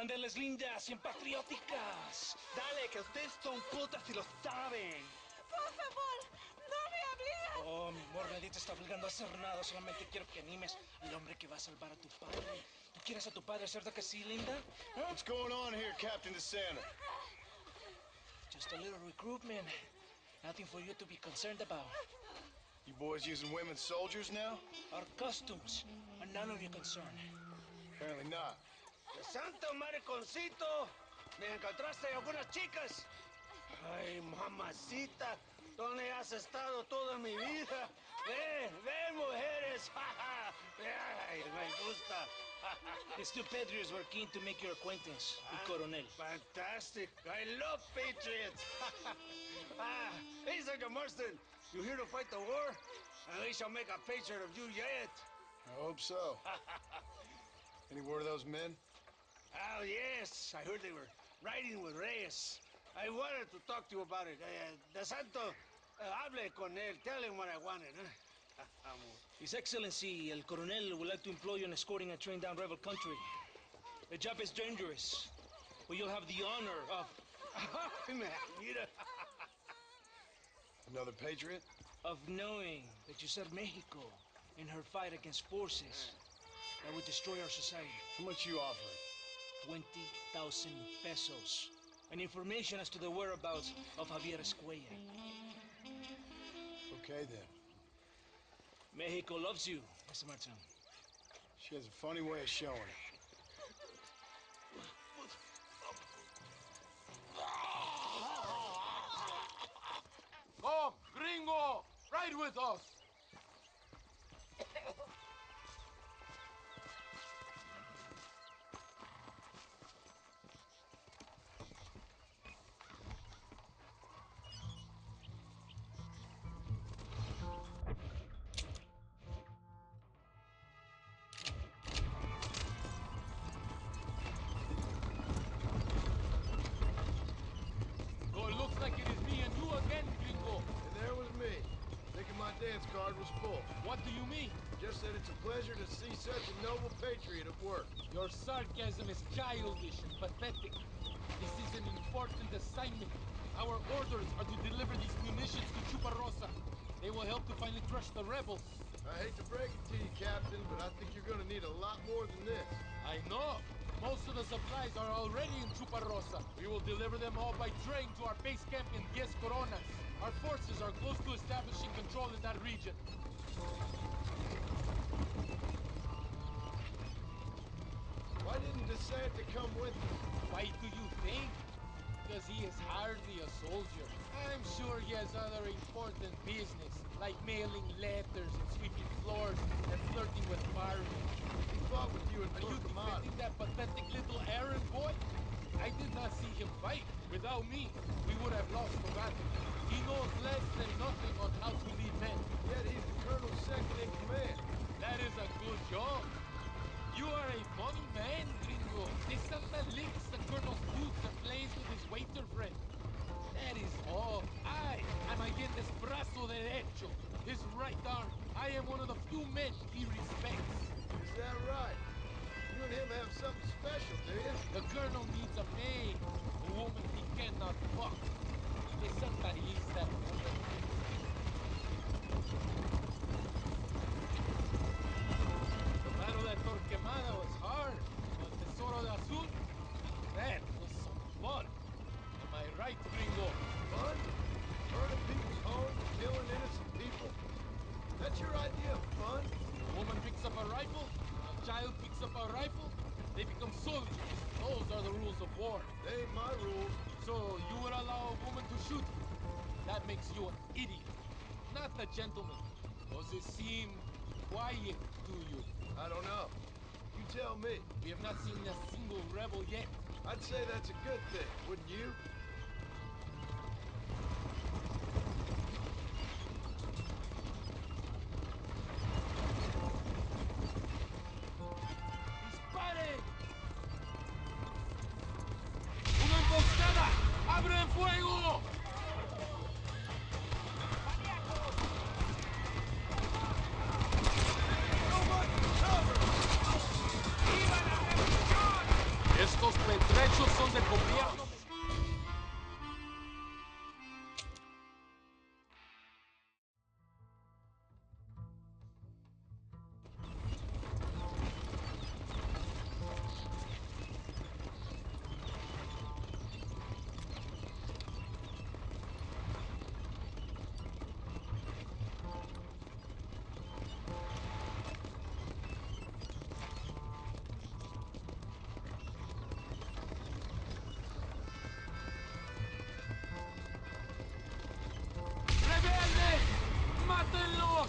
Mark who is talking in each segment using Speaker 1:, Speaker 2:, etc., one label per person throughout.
Speaker 1: Ándeles lindas y patrióticas.
Speaker 2: Dale, que ustedes son putas y lo saben.
Speaker 3: Por favor, no me obligues.
Speaker 1: Oh, mi amor, nadie te está obligando a hacer nada. Solamente quiero que animes al hombre que va a salvar a tu padre. ¿Tú quieres a tu padre, cierto que sí, linda? ¿Eh?
Speaker 4: What's going on here, Captain DeSanta?
Speaker 1: Just a little recruitment. Nothing for you to be concerned about.
Speaker 4: You boys using women soldiers now?
Speaker 1: Our customs are none of your concern.
Speaker 4: Apparently not.
Speaker 5: ¡Santo mariconcito! ¿Me encontraste algunas chicas? Ay, mamacita, ¿dónde has estado toda mi vida? Ven, mujeres. Ay, me gusta.
Speaker 1: Mr. Pedrius were keen to make your acquaintance with Coronel.
Speaker 5: Fantastic. I love patriots. Hey, Sergeant Marston, you here to fight the war? And we shall make a patriot of you yet.
Speaker 4: I hope so. Any word of those men?
Speaker 5: Oh, yes. I heard they were riding with Reyes. I wanted to talk to you about it. De Santo, hable con él. Tell him what I wanted.
Speaker 1: His Excellency, El Coronel, would like to employ you in escorting a train down rebel country. The job is dangerous, but you'll have the honor of...
Speaker 5: Mira.
Speaker 4: Another patriot?
Speaker 1: of knowing that you served Mexico in her fight against forces that would destroy our society.
Speaker 4: How much you offering?
Speaker 1: 20,000 pesos. And information as to the whereabouts of Javier Escuella.
Speaker 4: Okay, then.
Speaker 1: Mexico loves you, Mr. Martin.
Speaker 4: She has a funny way of showing it.
Speaker 6: Come, gringo! Ride with us! So it looks like it is me and you again, gringo.
Speaker 4: And there was me, thinking my dance card was full.
Speaker 6: What do you mean?
Speaker 4: Just that it's a pleasure to see such a noble patriot at work.
Speaker 6: Your sarcasm is childish and pathetic. This is an important assignment. Our orders are to deliver these munitions to Chuparosa. They will help to finally crush the rebels.
Speaker 4: I hate to break it to you, Captain, but I think you're gonna need a lot more than this.
Speaker 6: I know. Most of the supplies are already in Chuparosa. We will deliver them all by train to our base camp in Diez Coronas. Our forces are close to establishing control in that region.
Speaker 4: Why didn't DeSanta come with us?
Speaker 6: Why do you think? Because he is hardly a soldier. I'm sure he has other important business, like mailing letters and sweeping floors and flirting with firemen.
Speaker 4: He fought with you at
Speaker 6: Are you
Speaker 4: Torquemada.
Speaker 6: defending that pathetic little errand boy? I did not see him fight. Without me, we would have lost the battle. He knows less than nothing on how to lead men.
Speaker 4: Yet he's the colonel's second in command.
Speaker 6: That is a good job. You are a funny man, gringo. DeSanta licks the colonel's boots and plays with his waiter friend. That is all. I am Allende's brazo derecho, his right arm. I am one of the few men he respects.
Speaker 4: Is that right? You and him have something special, do you?
Speaker 6: The colonel needs a maid, a woman he cannot fuck. DeSanta is that woman. The battle at Torquemada was hard, but Tesoro de Azul, that was some fun. Am I right, gringo?
Speaker 4: Fun? Burning people's homes, killing innocent people? That's your idea of fun?
Speaker 6: A woman picks up a rifle, a child picks up a rifle, they become soldiers. Those are the rules of war.
Speaker 4: They ain't my rules.
Speaker 6: So you would allow a woman to shoot you? That makes you an idiot, not a gentleman. Does it seem quiet to you?
Speaker 4: I don't know. You tell me.
Speaker 6: We have not seen a single rebel yet.
Speaker 4: I'd say that's a good thing, wouldn't you?
Speaker 6: ¡Disparen! ¡Una emboscada! ¡Abren fuego! Estos derechos son del gobierno. ¡Rebeldes! ¡Mátenlos!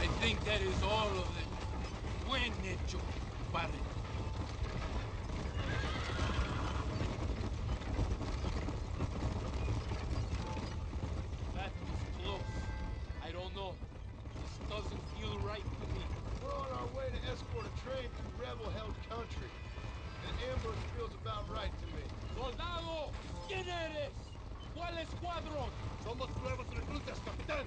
Speaker 6: I think that is all of them. Buen hecho, padre. That was close. I don't know. This doesn't feel right to me.
Speaker 4: We're on our way to escort a train through rebel-held country. An ambush feels about right to me.
Speaker 6: ¡Soldado! ¿Quién eres? ¿Cuál escuadrón?
Speaker 2: Somos nuevos reclutas, capitán.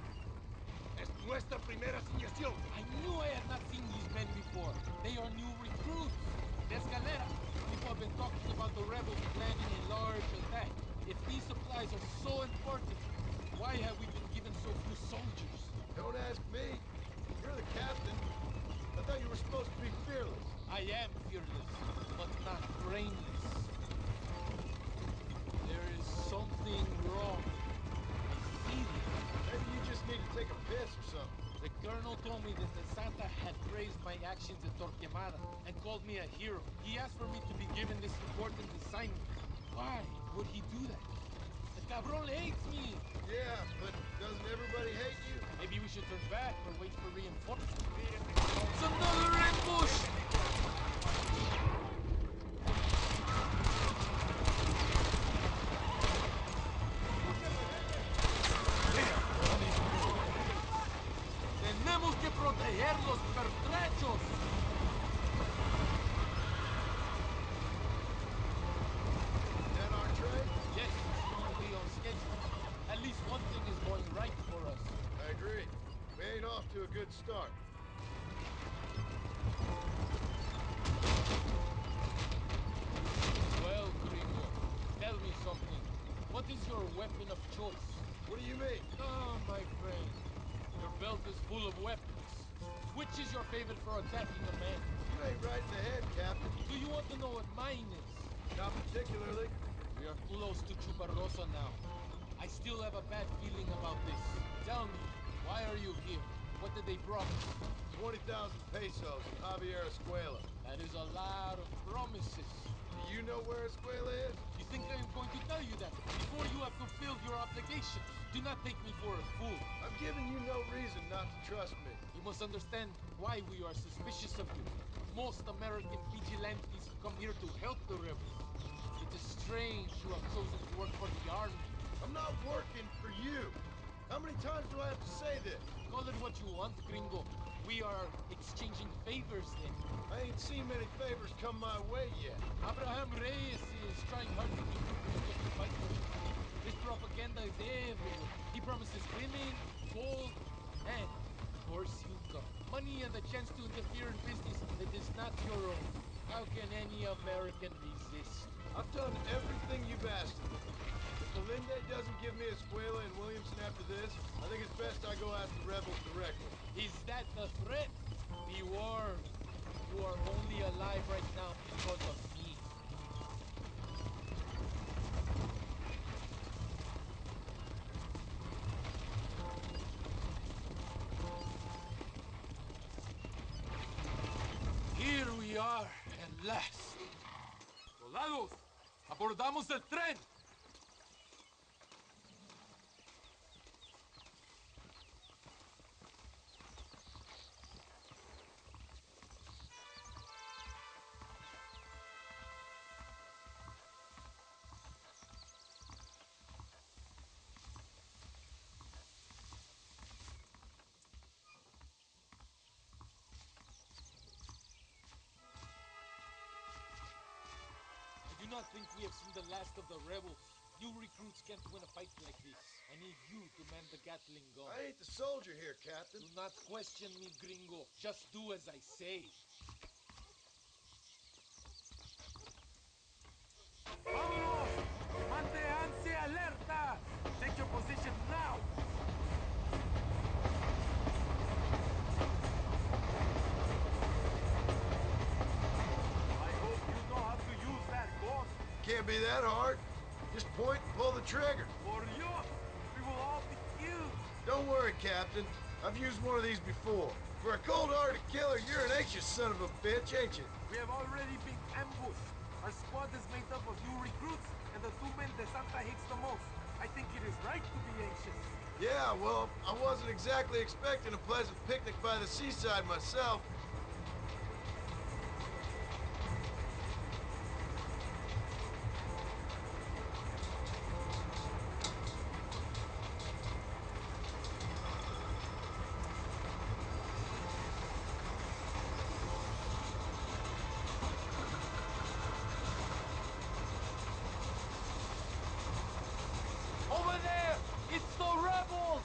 Speaker 2: Es nuestra primera asignación.
Speaker 6: I knew I had not seen these men before. They are new recruits. Escalera. People have been talking about the rebels planning a large attack. If these supplies are so important, why have we been given so few soldiers?
Speaker 4: Don't ask me. You're the captain. I thought you were supposed to be fearless.
Speaker 6: I am fearless, but not brainless. There is something wrong. I see this.
Speaker 4: Maybe you just need to take a piss or something.
Speaker 6: The colonel told me that the Santa had praised my actions at Torquemada and called me a hero. He asked for me to be given this important assignment. Why would he do that? The cabron hates me.
Speaker 4: Yeah, but doesn't everybody hate you?
Speaker 6: Maybe we should turn back or wait for reinforcements. It's another ambush! Tenemos que proteger los pertrechos.
Speaker 4: Is that our train?
Speaker 6: Yes, it's going to be on schedule. At least one thing is going right for us.
Speaker 4: I agree. We ain't off to a good start.
Speaker 6: Well, Gringo, tell me something. What is your weapon of choice?
Speaker 4: What do you mean?
Speaker 6: Oh, my friend. Your belt is full of weapons. Which is your favorite for attacking a man?
Speaker 4: You ain't right in the head, Captain.
Speaker 6: Do you want to know what mine is?
Speaker 4: Not particularly.
Speaker 6: We are close to Chuparrosa now. I still have a bad feeling about this. Tell me, why are you here? What did they promise?
Speaker 4: 20,000 pesos in Javier Escuela.
Speaker 6: That is a lot of promises.
Speaker 4: Do you know where Escuela is?
Speaker 6: You think I am going to tell you that before you have fulfilled your obligations? Do not take me for a fool.
Speaker 4: I'm giving you no reason not to trust me.
Speaker 6: You must understand why we are suspicious of you. Most American vigilantes come here to help the rebels. It is strange you have chosen to work for the army.
Speaker 4: I'm not working for you. How many times do I have to say this?
Speaker 6: Call it what you want, Gringo. We are exchanging favors then.
Speaker 4: I ain't seen many favors come my way yet.
Speaker 6: Abraham Reyes is trying hard to recruit people to fight for him. His propaganda is everywhere. He promises women, gold, and, of course, you come. Money and the chance to interfere in business that is not your own. How can any American resist?
Speaker 4: I've done everything you've asked of me. If Melinde doesn't give me Escuela and Williamson after this, I think it's best I go ask the rebels directly.
Speaker 6: Is that the threat? Be warned. You are only alive right now because of me. Here we are, at last. Soldados, abordamos el tren. not think we have seen the last of the rebels. New recruits can't win a fight like this. I need you to man the Gatling gun.
Speaker 4: I ain't the soldier here, Captain.
Speaker 6: Do not question me, gringo. Just do as I say. Vámonos! Manténganse alerta! Take your position now! I hope you know how to use that gun.
Speaker 4: Can't be that hard. Just point and pull the trigger.
Speaker 6: For you, we will all be killed.
Speaker 4: Don't worry, Captain. I've used one of these before. For a cold-hearted killer, you're an anxious son of a bitch, ain't you?
Speaker 6: We have already been ambushed. Our squad is made up of new recruits and the two men De Santa hates the most. I think it is right to be anxious.
Speaker 4: Yeah, well, I wasn't exactly expecting a pleasant picnic by the seaside myself.
Speaker 6: Over there! It's the rebels!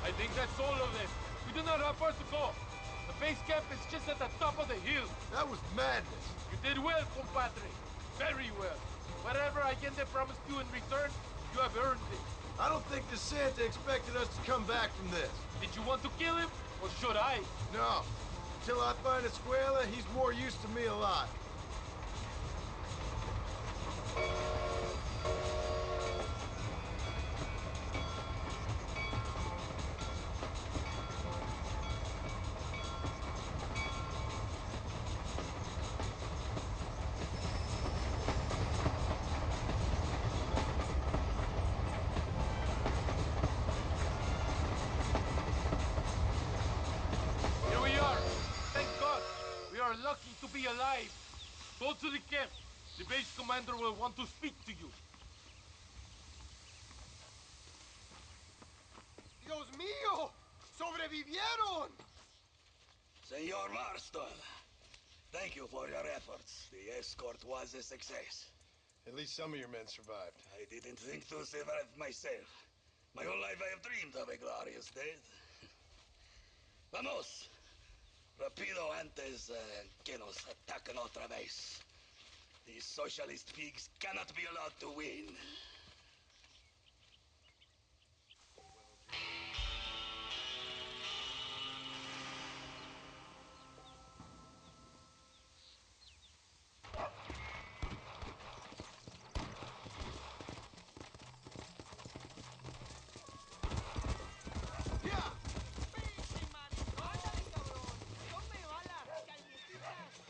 Speaker 6: I think that's all of them. We do not have far to go. The base camp is just at the top of the hill.
Speaker 4: That was madness.
Speaker 6: You did well, compadre. Very well. Whatever Allende promised you in return, you have earned it.
Speaker 4: I don't think DeSanta expected us to come back from this.
Speaker 6: Did you want to kill him, or should I?
Speaker 4: No. Until I find Escuela, he's more use to me alive.
Speaker 6: Here we are. Thank God. We are lucky to be alive. Go to the camp. The base commander will want to speak to you.
Speaker 4: Dios mío! ¡Sobrevivieron!
Speaker 7: Senor Marston, thank you for your efforts. The escort was a success.
Speaker 4: At least some of your men survived.
Speaker 7: I didn't think to survive myself. My whole life I have dreamed of a glorious death. Vamos. Rapido antes que nos ataquen otra vez. These socialist pigs cannot be allowed to win.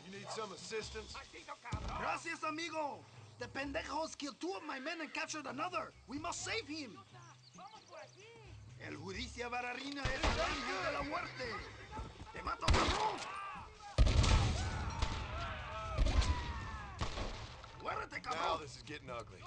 Speaker 4: You need some assistance?
Speaker 8: Gracias, amigo. The pendejos killed 2 of my men and captured another. We must save him. El judicia bararina es el ángel de la muerte. Te mato, cabrón. Muérete,
Speaker 4: Now
Speaker 8: cabrón.
Speaker 4: this is getting ugly.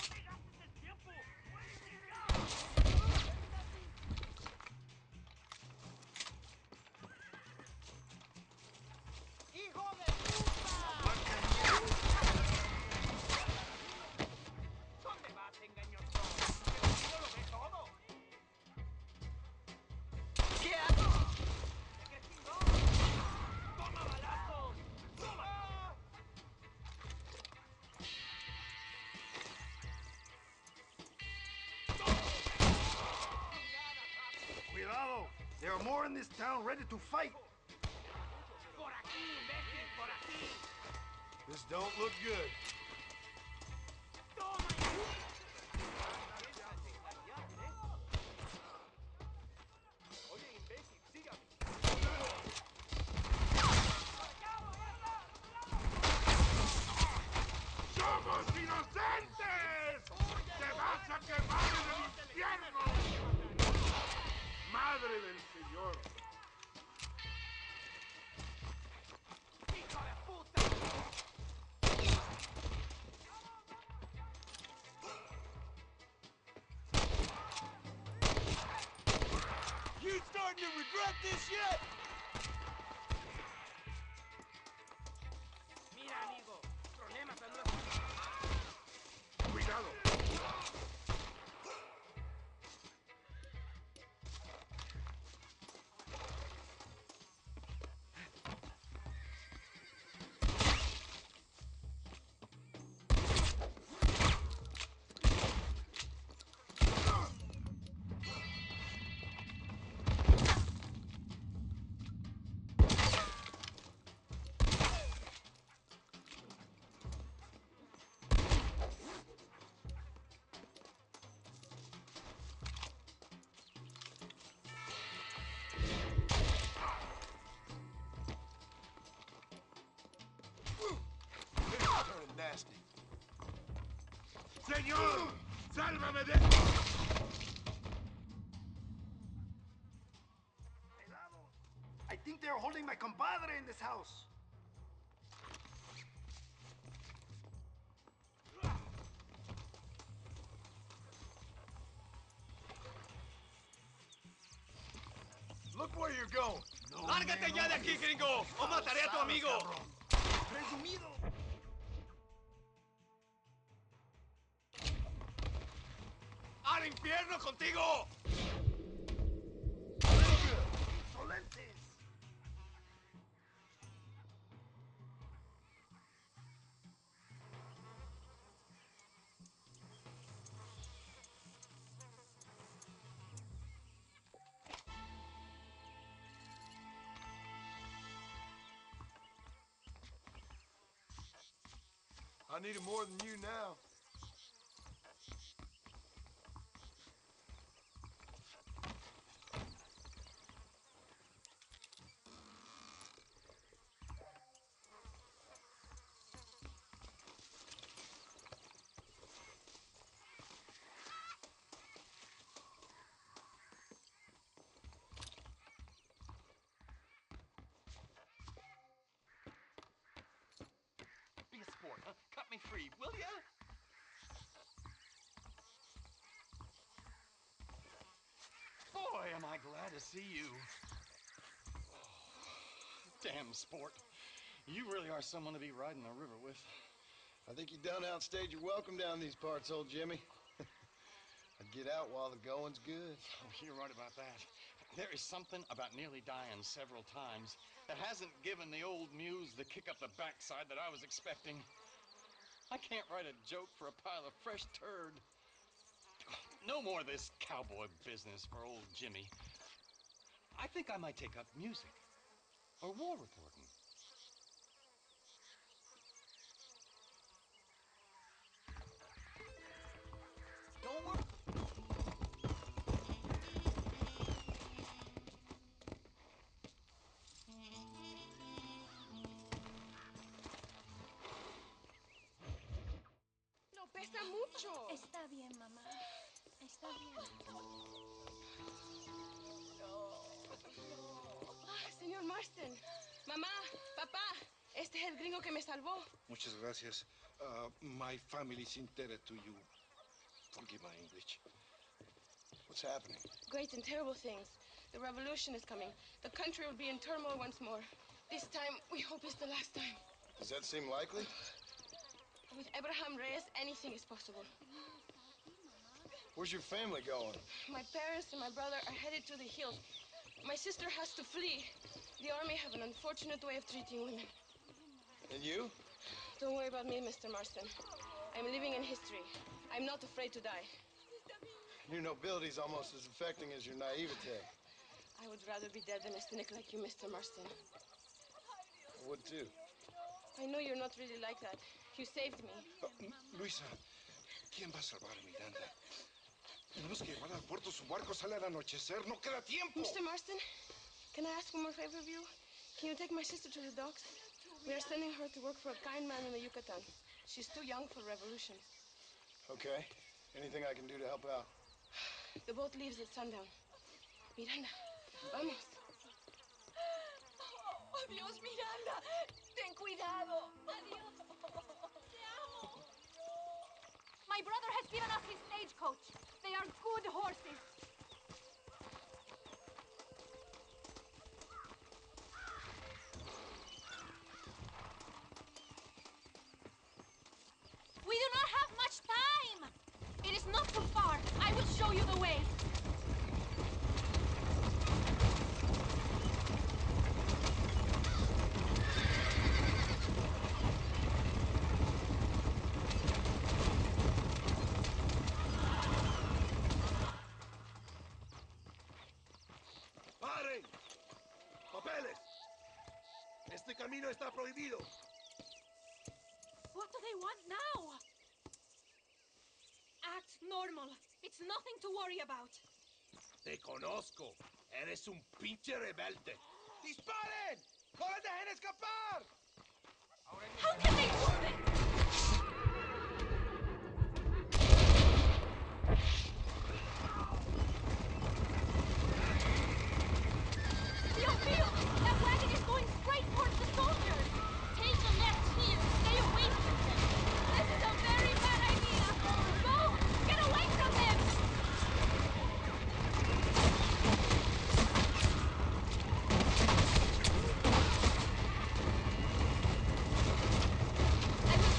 Speaker 8: Cuidado. There are more in this town ready to fight.
Speaker 4: This don't look good.
Speaker 2: ¡Somos inocentes! ¡Te vas a quemar en el infierno! ¡Madre del Señor!
Speaker 5: You starting to regret this yet?
Speaker 2: ¡Cuidado!
Speaker 4: Turning nasty.
Speaker 2: ¡Señor! ¡Sálvame de esto!
Speaker 8: I think they're holding my compadre in this house.
Speaker 4: Look where you're going.
Speaker 8: ¡Lárgate ya de aquí, gringo! ¡O mataré a tu amigo! ¡Presumido! ¡Al infierno contigo!
Speaker 4: I need it more than you now.
Speaker 9: Be a sport, huh? Cut me free, will ya? Boy, am I glad to see you. Oh, damn sport. You really are someone to be riding the river with.
Speaker 4: I think you done outstayed your welcome down these parts, old Jimmy. I'd get out while the going's good.
Speaker 9: Oh, you're right about that. There is something about nearly dying several times that hasn't given the old muse the kick up the backside that I was expecting. I can't write a joke for a pile of fresh turd. No more of this cowboy business for old Jimmy. I think I might take up music or war reporting. Don't worry.
Speaker 3: No, pesa mucho.
Speaker 10: Está bien, mamá. Está bien.
Speaker 3: Señor Marston. Mamá, papá, este es el gringo que me salvó.
Speaker 2: Muchas gracias. My family's indebted to you. Forgive my English.
Speaker 4: What's happening?
Speaker 3: Great and terrible things. The revolution is coming. The country will be in turmoil once more. This time, we hope it's the last time.
Speaker 4: Does that seem likely?
Speaker 3: With Abraham Reyes, anything is possible.
Speaker 4: Where's your family going?
Speaker 3: My parents and my brother are headed to the hills. My sister has to flee. The army have an unfortunate way of treating women.
Speaker 4: And you?
Speaker 3: Don't worry about me, Mr. Marston. I'm living in history. I'm not afraid to die.
Speaker 4: Your nobility's almost as affecting as your naivete.
Speaker 3: I would rather be dead than a cynic like you, Mr. Marston.
Speaker 4: I would too.
Speaker 3: I know you're not really like that. You saved me.
Speaker 2: Luisa, ¿quién va a salvar a Miranda? Tenemos que llevar al puerto. Su barco sale al anochecer. No queda tiempo.
Speaker 3: Mr. Marston, can I ask one more favor of you? Can you take my sister to the docks? We are sending her to work for a kind man in the Yucatan. She's too young for revolution.
Speaker 4: Okay. Anything I can do to help out?
Speaker 3: The boat leaves at sundown. Miranda, vamos.
Speaker 10: Oh, adiós, Miranda. Ten cuidado. Adiós. Te amo. My brother has given us his stagecoach. They are good horses. We do not have much time. It is not too far. I will show you the way.
Speaker 2: ¡Paren! ¡Papeles! Este camino está prohibido.
Speaker 10: What do they want now? Act normal. It's nothing to worry about.
Speaker 2: Te conozco. Eres un pinche rebelde. ¡Disparen! ¡No les dejen escapar!
Speaker 10: How can they do this? Dios mío! That wagon is going straight towards the soldiers! Take a left here. Stay away from them. This is a very bad idea. Go! Get away from them! I will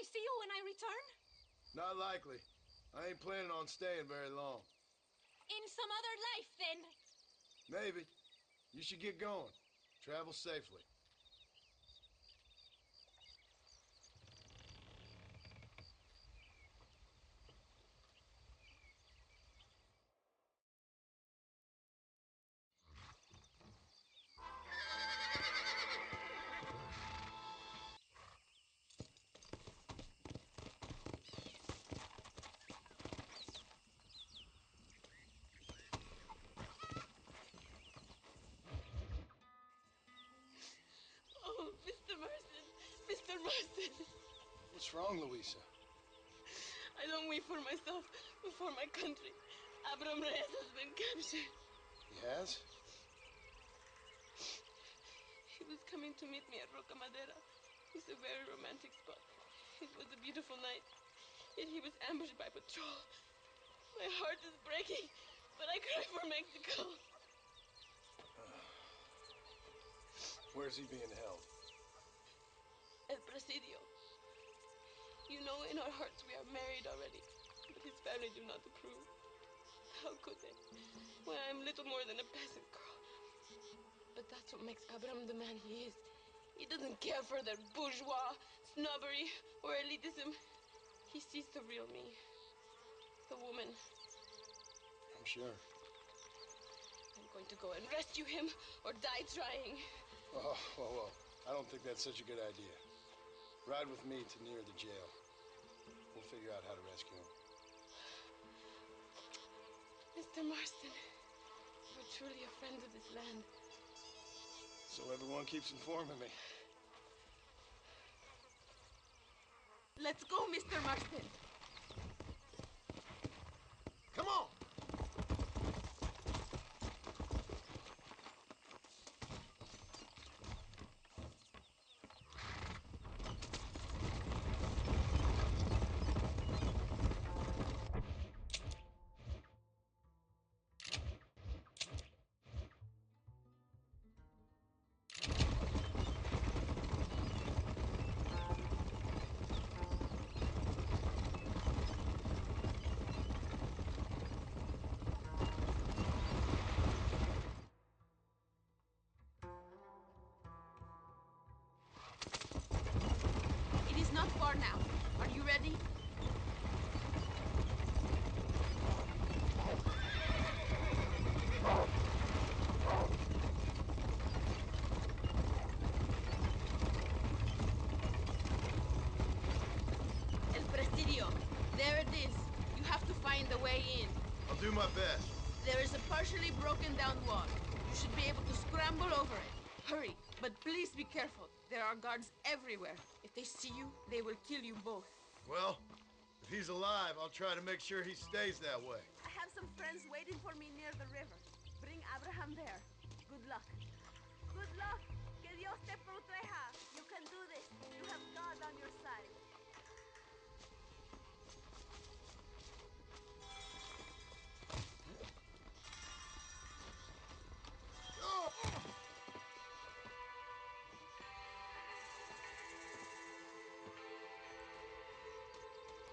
Speaker 10: I see you when I return?
Speaker 4: Not likely. I ain't planning on staying very long.
Speaker 10: In some other life, then.
Speaker 4: Maybe. You should get going. Travel safely.
Speaker 3: Oh, Mr. Marston. Mr. Marston.
Speaker 4: What's wrong, Louisa?
Speaker 3: I don't wait for myself, but for my country. Abraham Reyes has been captured.
Speaker 4: He has?
Speaker 3: He was coming to meet me at Roca Madera. It's a very romantic spot. It was a beautiful night, yet he was ambushed by patrol. My heart is breaking, but I cry for Mexico.
Speaker 4: Where's he being held?
Speaker 3: El Presidio. You know, in our hearts we are married already, but his family do not approve. How could they? When I'm little more than a peasant girl. But that's what makes Abraham the man he is. He doesn't care for their bourgeois, snobbery, or elitism. He sees the real me. The woman.
Speaker 4: I'm sure.
Speaker 3: I'm going to go and rescue him or die trying.
Speaker 4: Oh, well. I don't think that's such a good idea. Ride with me to near the jail. We'll figure out how to rescue him.
Speaker 3: Mr. Marston, you're truly a friend of this land.
Speaker 4: So everyone keeps informing me.
Speaker 3: Let's go, Mr. Marston.
Speaker 4: Come on!
Speaker 3: It is not far now. Are you ready? El Presidio. There it is. You have to find the way in.
Speaker 4: I'll do my best.
Speaker 3: There is a partially broken down wall. You should be able to scramble over it. Hurry, but please be careful. There are guards everywhere. If they see you, they will kill you both.
Speaker 4: Well, if he's alive, I'll try to make sure he stays that way.
Speaker 3: I have some friends waiting for me near the river. Bring Abraham there. Good luck. Good luck. Que Dios te proteja. You can do this. You have God on your side.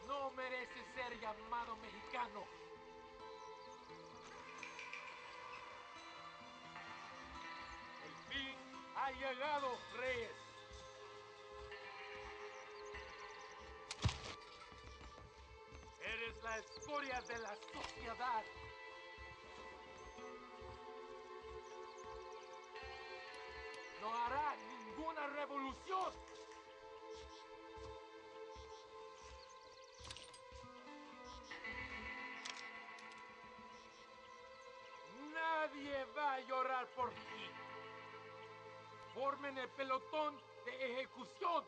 Speaker 6: No merece ser llamado mexicano. El fin ha llegado, Reyes. Eres la escoria de la sociedad. No hará ninguna revolución. Nadie va a llorar por ti. Formen el pelotón de ejecución.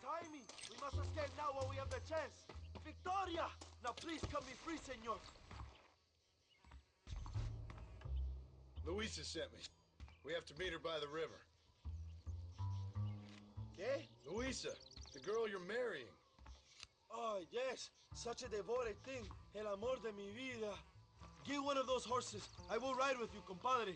Speaker 11: Tie me! We must escape now while we have the chance! Victoria! Now please cut me free, senor!
Speaker 4: Luisa sent me. We have to meet her by the river.
Speaker 11: ¿Qué?
Speaker 4: Luisa, the girl you're marrying.
Speaker 11: Oh, yes. Such a devoted thing. El amor de mi vida. Give one of those horses. I will ride with you, compadre.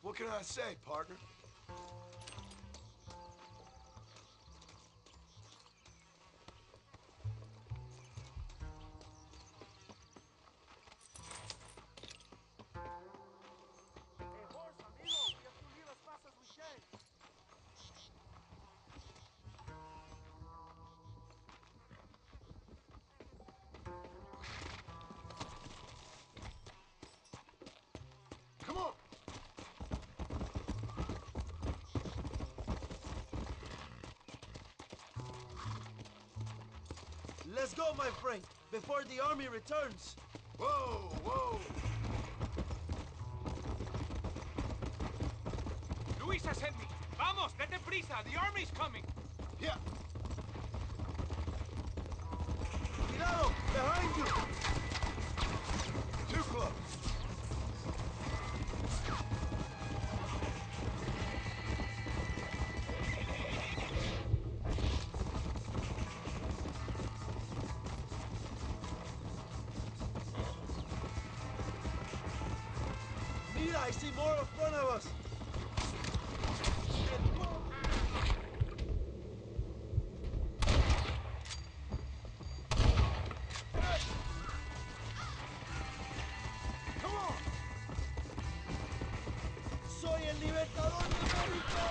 Speaker 4: What can I say, partner?
Speaker 11: Hey, horse, amigo. We have to leave as fast as we can.
Speaker 4: Come on!
Speaker 11: Let's go, my friend, before the army returns.
Speaker 4: Whoa, whoa!
Speaker 6: Luisa sent me. Vamos, date prisa. The army's coming.
Speaker 4: Yeah!
Speaker 11: Cuidado! Behind you!
Speaker 4: Too close!
Speaker 11: Mira, I see more in front of us.
Speaker 4: Come on!
Speaker 11: Soy el libertador de México!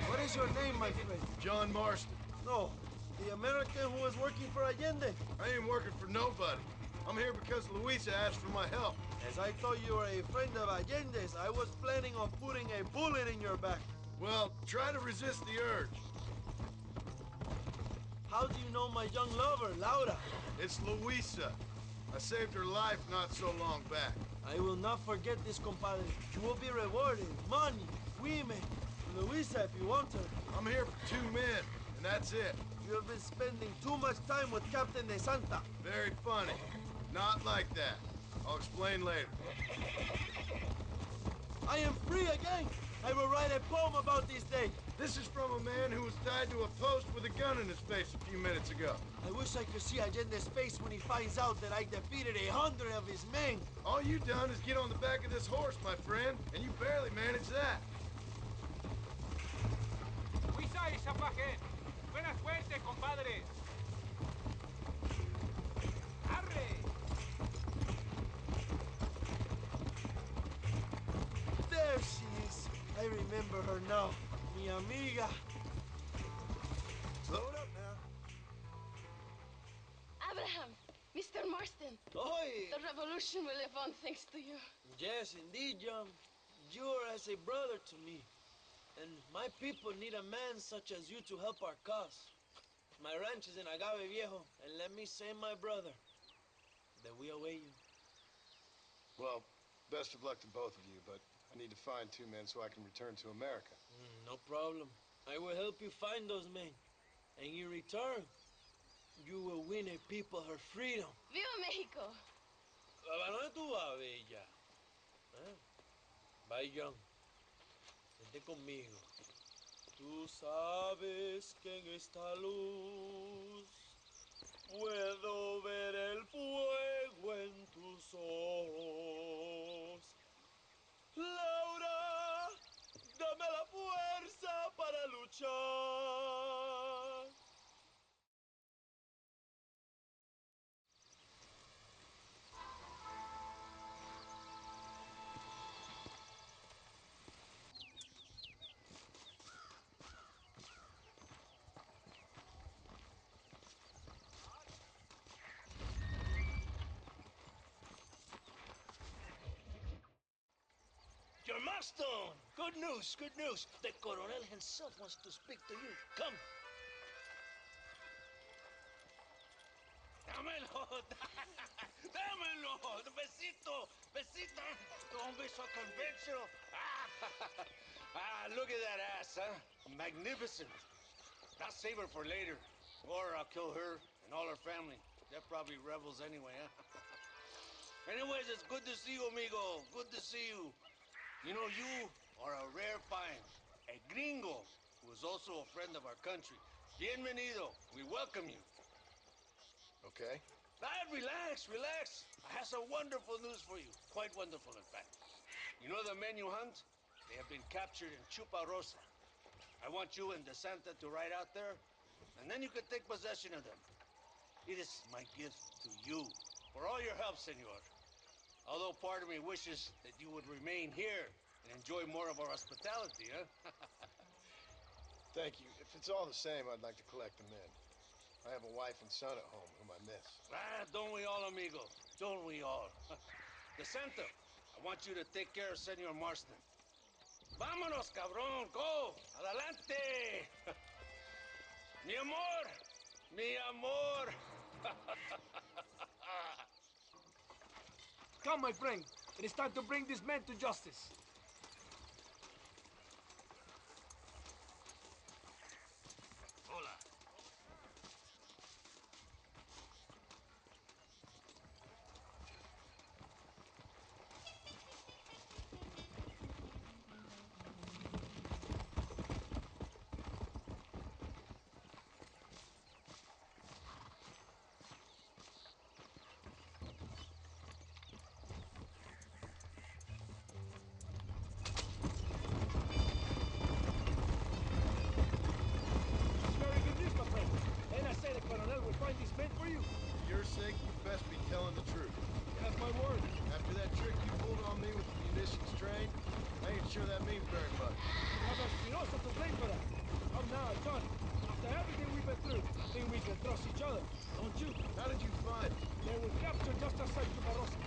Speaker 11: What is your name, my friend?
Speaker 4: John Marston.
Speaker 11: No, the American who was working for Allende.
Speaker 4: I ain't working for nobody. I'm here because Luisa asked for my help.
Speaker 11: As I thought you were a friend of Allende's, I was planning on putting a bullet in your back.
Speaker 4: Well, try to resist the urge.
Speaker 11: How do you know my young lover, Laura?
Speaker 4: It's Luisa. I saved her life not so long back.
Speaker 11: I will not forget this, compadre. You will be rewarded. Money, women, Luisa if you want her.
Speaker 4: I'm here for 2 men, and that's it.
Speaker 11: You have been spending too much time with Captain de Santa.
Speaker 4: Very funny. Not like that. I'll explain later.
Speaker 11: I am free again. I will write a poem about this day.
Speaker 4: This is from a man who was tied to a post with a gun in his face a few minutes ago.
Speaker 11: I wish I could see Allende's face when he finds out that I defeated 100 of his men.
Speaker 4: All you done is get on the back of this horse, my friend, and you barely managed that.
Speaker 6: Luisa y Zapajen. Buena suerte, compadre. Arre.
Speaker 11: There she is. I remember her now. Mi amiga.
Speaker 4: Slow it up now.
Speaker 3: Abraham, Mr. Marston,
Speaker 11: Oi!
Speaker 3: the revolution will live on thanks to you.
Speaker 11: Yes, indeed, John. You are as a brother to me. And my people need a man such as you to help our cause. My ranch is in Agave Viejo, and let me say, my brother, that we await you.
Speaker 4: Well, best of luck to both of you, but I need to find 2 men so I can return to America.
Speaker 11: No problem. I will help you find those men. And in return, you will win a people her freedom.
Speaker 3: Viva Mexico!
Speaker 11: ¿A dónde tú vas, bella? Bye, John. Vente conmigo. Tú sabes que en esta luz puedo ver el fuego en tus ojos. Laura, dame la fuerza para luchar.
Speaker 1: Your Marston! Good news, good news. The Coronel himself wants to speak to you. Come.
Speaker 5: so conventional. Look at that ass, huh? Magnificent. I'll save her for later. Or I'll kill her and all her family. They're probably rebels anyway, huh? Anyways, it's good to see you, amigo. Good to see you. You know, you are a rare find. A gringo who is also a friend of our country. Bienvenido. We welcome you.
Speaker 4: Okay.
Speaker 5: Relax, relax. I have some wonderful news for you. Quite wonderful, in fact. You know the men you hunt? They have been captured in Chuparosa. I want you and DeSanta to ride out there, and then you can take possession of them. It is my gift to you for all your help, senor. Although part of me wishes that you would remain here and enjoy more of our hospitality, huh?
Speaker 4: Thank you. If it's all the same, I'd like to collect the men. I have a wife and son at home whom I miss.
Speaker 5: Don't we all, amigo? Don't we all? DeSanta, I want you to take care of Senor Marston. Vámonos, cabrón, go! Adelante! Mi amor! Mi amor!
Speaker 1: Come, my friend. It is time to bring these men to justice.
Speaker 7: Hola.
Speaker 1: Very good news, my friend. And I say the Colonel will find these men for you.
Speaker 4: For your sake, you best be telling the truth.
Speaker 1: You have my word.
Speaker 4: After that trick you pulled on me with the munitions train, I ain't sure that means very much.
Speaker 1: You have Espinosa to blame for that. I'm now, Johnny. After everything we've been through, I think we can trust each other, don't you?
Speaker 4: How did you find them?
Speaker 1: They were captured just outside Chuparosa.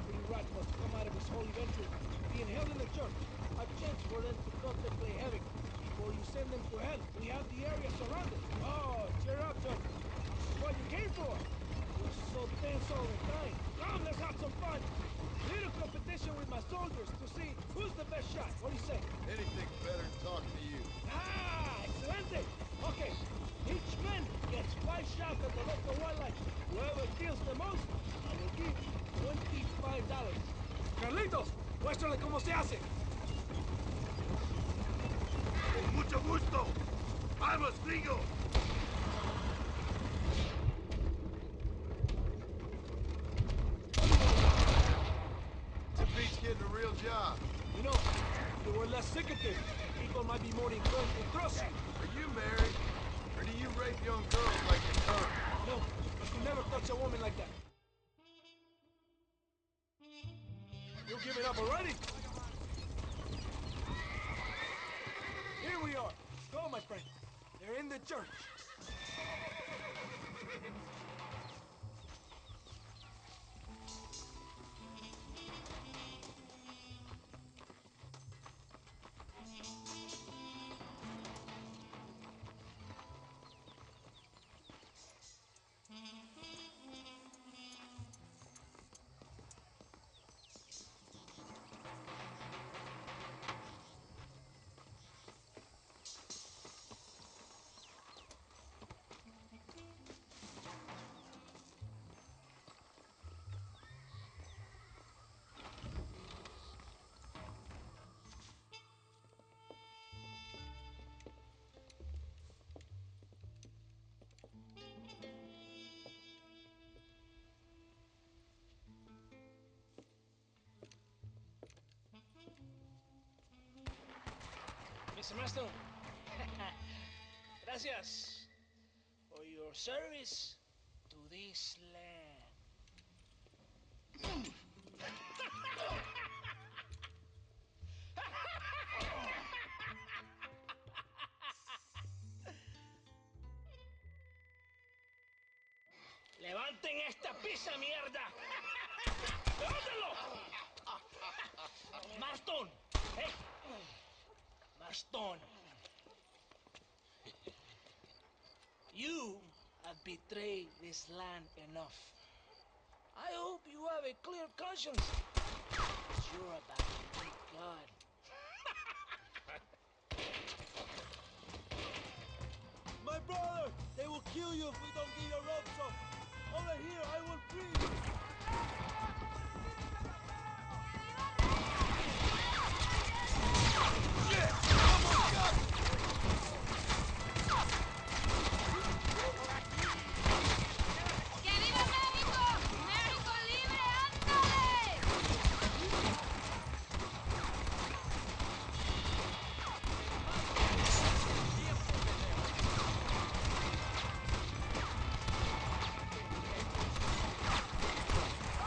Speaker 1: Pretty rat must come out of his holy venture, being held in the church. A chance for them to contemplate heaven. Before you send them to hell, we have the area surrounded. Oh, cheer up, Johnny. This is what you came for. You're so tense all the time. Come, let's have some fun. Little competition with my soldiers to see who's the best shot. What do you say?
Speaker 4: Anything's better than talking to you.
Speaker 1: Ah, excelente. Okay, each man gets 5 shots at the local wildlife. Whoever kills the most, I will give $25. Carlitos, muéstrale cómo se hace.
Speaker 8: Con mucho gusto. Vamos, gringo.
Speaker 4: It beats getting a real job.
Speaker 1: You know, if you were less secretive, people might be more inclined to trust you.
Speaker 4: Are you married? Or do you rape young girls like your son?
Speaker 1: No, I could never touch a woman like that. You give it up already? Here we are. Go, my friend. They're in the church. Mr. Marston, gracias for your service to this land. ¡Levanten esta pizza, mierda! ¡Levántenlo! Marston, hey, Marston. You have betrayed this land enough. I hope you have a clear conscience.
Speaker 11: You're about to meet God. My brother! They will kill you if we don't get your ropes off. Over here, I will free you.
Speaker 10: ¡Que viva México! ¡México libre! ¡Ándale!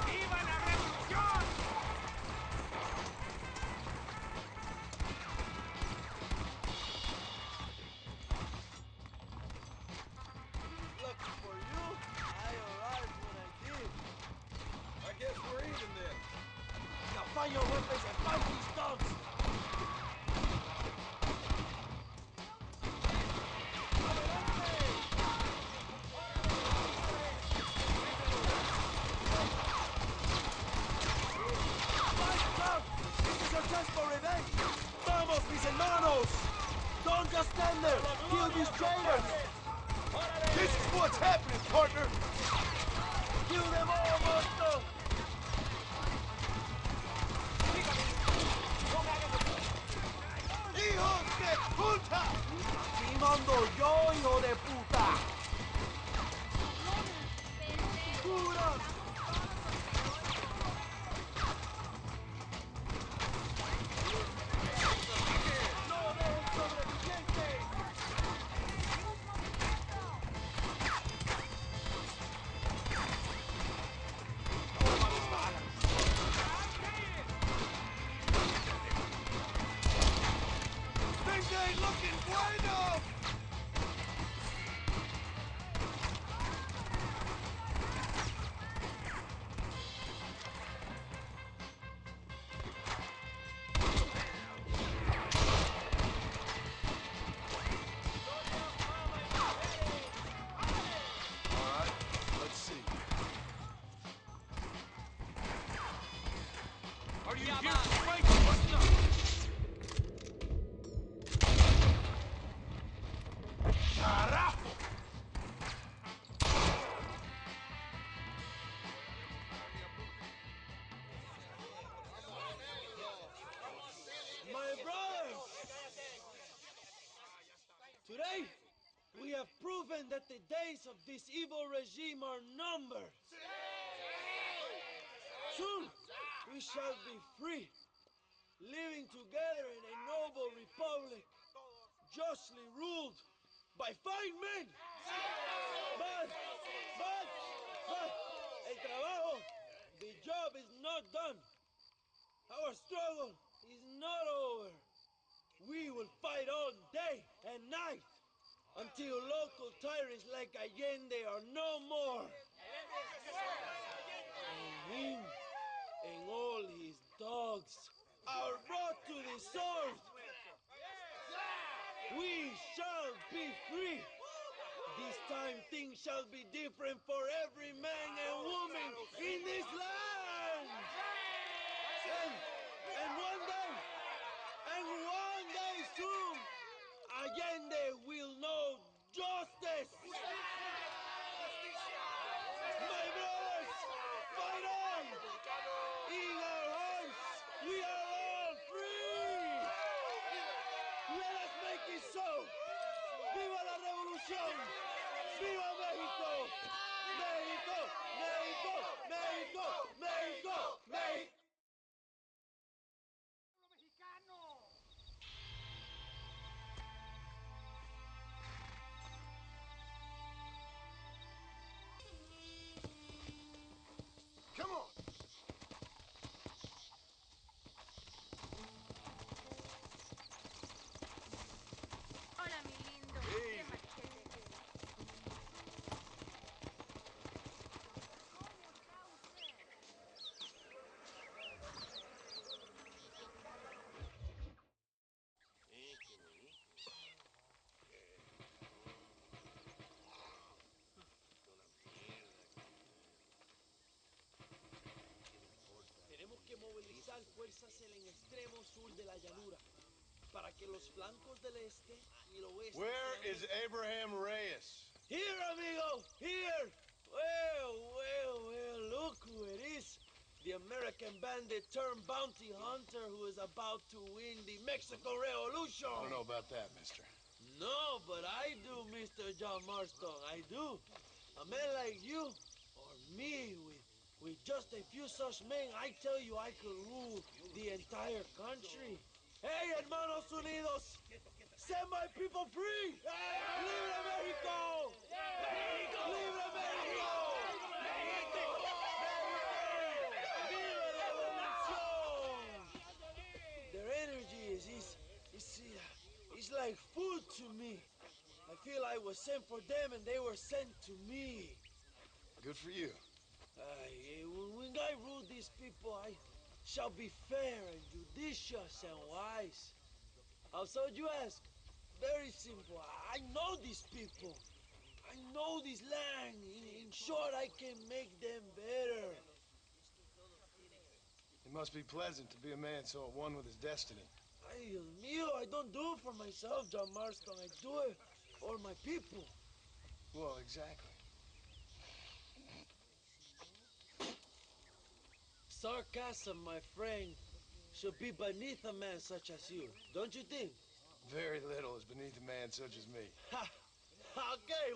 Speaker 1: ¡Viva la revolución!
Speaker 11: Lucky for you, I arrived when I did.
Speaker 4: I guess we're even then.
Speaker 11: Now find your weapons and fight these thugs! This is your chance for revenge! Vamos, mis hermanos! Don't just stand there! Kill these traitors!
Speaker 4: This is what's happening, partner!
Speaker 11: Kill them all, monster!
Speaker 4: ¡Hijos de puta!
Speaker 11: ¡Aquí mando yo, hijo de puta! ¡Cura! ¡No dejen sobrevivientes!
Speaker 4: Things ain't looking bueno! Alright, let's see.
Speaker 1: Are you here to fight or not? ¡Carajo!
Speaker 11: My brothers! Today, we have proven that the days of this evil regime are numbered. Soon, we shall be free, living together in a noble republic, justly ruled by fine men. But, el trabajo, the job is not done. Our struggle is not over. We will fight all day and night until local tyrants like Allende are no more. And him and all his dogs are brought to the sword. We shall be free. This time things shall be different for every man and woman in this land. And one day soon, Allende will know justice. My brothers, fight on! In our hearts, we are all free. Let us make it so. ¡Viva la revolución! ¡Viva México! ¡México! ¡México! ¡México! movilizar fuerzas en el extremo sur de la llanura para que los flancos del este y el oeste.
Speaker 4: Where is Abraham Reyes?
Speaker 11: Here, amigo, here. Well, look who it is. The American bandit turned bounty hunter who is about to win the Mexican Revolution.
Speaker 4: I don't know about that, mister.
Speaker 11: No, but I do, Mr. John Marston, I do. A man like you, or me, with just a few such men, I tell you I could rule the entire country. Hey, hermanos unidos, set my people free! Libre Mexico! Libre Mexico! Viva la revolución! Their energy is like food to me. I feel I was sent for them and they were sent to me.
Speaker 4: Good for you.
Speaker 11: When I rule these people, I shall be fair and judicious and wise. How so, you ask? Very simple. I know these people. I know this land. In short, I can make them better.
Speaker 4: It must be pleasant to be a man so at one with his destiny.
Speaker 11: Ay, Dios mío, I don't do it for myself, John Marston. I do it for my people.
Speaker 4: Well, exactly.
Speaker 11: Sarcasm, my friend, should be beneath a man such as you, don't you think?
Speaker 4: Very little is beneath a man such as me.
Speaker 11: Ha! Okay,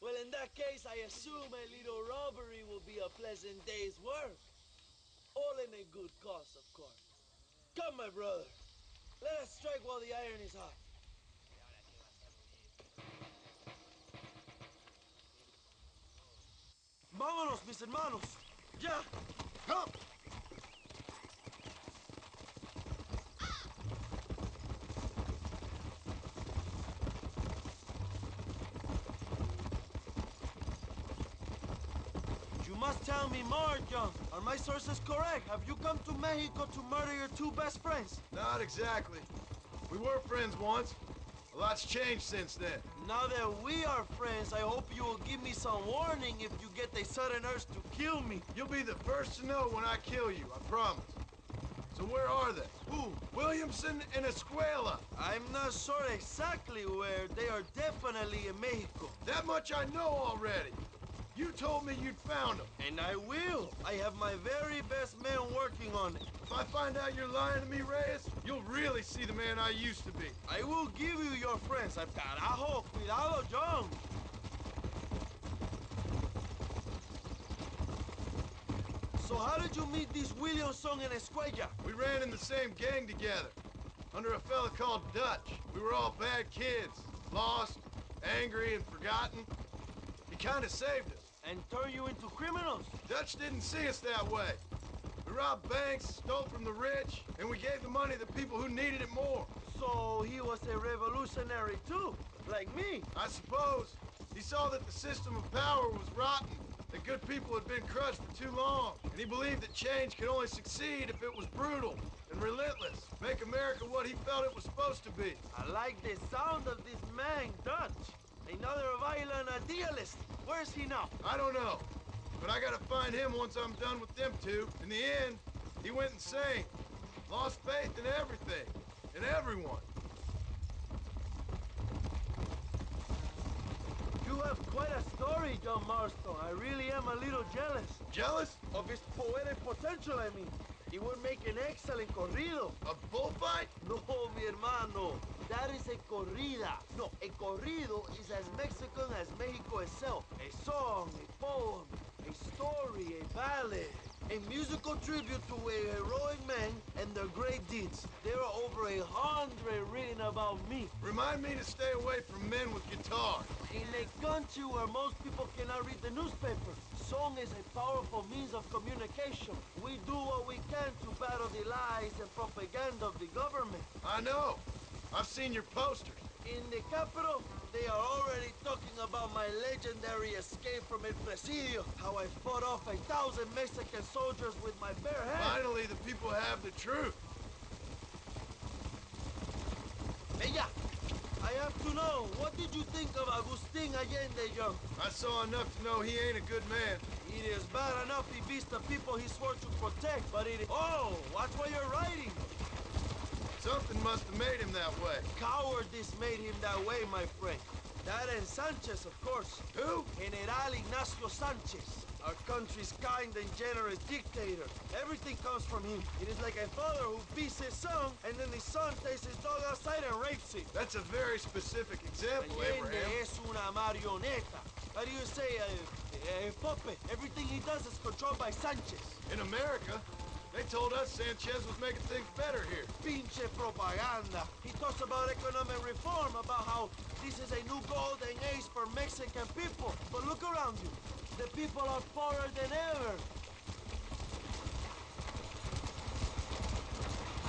Speaker 11: well, in that case, I assume a little robbery will be a pleasant day's work. All in a good cause, of course. Come, my brother. Let us strike while the iron is hot. Vámonos, mis hermanos. Ya.
Speaker 4: Come!
Speaker 11: You must tell me more, John. Are my sources correct? Have you come to Mexico to murder your two best friends?
Speaker 4: Not exactly. We were friends once. A lot's changed since then.
Speaker 11: Now that we are friends, I hope you will give me some warning if you get a sudden urge to kill me.
Speaker 4: You'll be the first to know when I kill you, I promise. So where are they?
Speaker 11: Who?
Speaker 4: Williamson and Escuela.
Speaker 11: I'm not sure exactly where. They are definitely in Mexico.
Speaker 4: That much I know already. You told me you'd found them.
Speaker 11: And I will. I have my very best men working on it.
Speaker 4: If I find out you're lying to me, Reyes, you'll really see the man I used to be.
Speaker 11: I will give you your friends. Carajo, cuidado, John. So how did you meet these Williamson and Escuella?
Speaker 4: We ran in the same gang together, under a fella called Dutch. We were all bad kids, lost, angry, and forgotten. He kind of saved us.
Speaker 11: And turned you into criminals?
Speaker 4: Dutch didn't see us that way. We robbed banks, stole from the rich, and we gave the money to people who needed it more.
Speaker 11: So he was a revolutionary too, like me?
Speaker 4: I suppose. He saw that the system of power was rotten, that good people had been crushed for too long, and he believed that change could only succeed if it was brutal and relentless, make America what he felt it was supposed to be.
Speaker 11: I like the sound of this man, Dutch. Another violent idealist. Where's he now?
Speaker 4: I don't know, but I gotta find him once I'm done with them two. In the end, he went insane, lost faith in everything, and everyone.
Speaker 11: You have quite a story, John Marston. I really am a little jealous.
Speaker 4: Jealous?
Speaker 11: Of his poetic potential, I mean. He would make an excellent corrido.
Speaker 4: A bullfight?
Speaker 11: No, mi hermano. That is a corrida. No, a corrido is as Mexican as Mexico itself. A song, a poem, a story, a ballad. A musical tribute to a heroic man and their great deeds. There are over 100 written about me.
Speaker 4: Remind me to stay away from men with guitars.
Speaker 11: In a country where most people cannot read the newspaper, song is a powerful means of communication. We do what we can to battle the lies and propaganda of the government.
Speaker 4: I know. I've seen your posters.
Speaker 11: In the capital, they are already talking about my legendary escape from El Presidio, how I fought off 1,000 Mexican soldiers with my bare hands.
Speaker 4: Finally, the people have the truth.
Speaker 11: Ella, I have to know, what did you think of Agustin Allende, Young?
Speaker 4: I saw enough to know he ain't a good man.
Speaker 11: He It is bad enough he beats the people he swore to protect, but it... Oh, watch what you're writing.
Speaker 4: Something must have made him that way.
Speaker 11: Cowardice made him that way, my friend. That and Sanchez, of course.
Speaker 4: Who?
Speaker 11: General Ignacio Sanchez. Our country's kind and generous dictator. Everything comes from him. It is like a father who beats his son, and then the son takes his dog outside and rapes it.
Speaker 4: That's a very specific example,
Speaker 11: Allende
Speaker 4: Abraham.
Speaker 11: es una marioneta. How do you say, a puppet? Everything he does is controlled by Sanchez.
Speaker 4: In America, they told us Sanchez was making things better here.
Speaker 11: Pinche propaganda. He talks about economic reform, about how this is a new golden age for Mexican people. But look around you. The people are poorer than ever.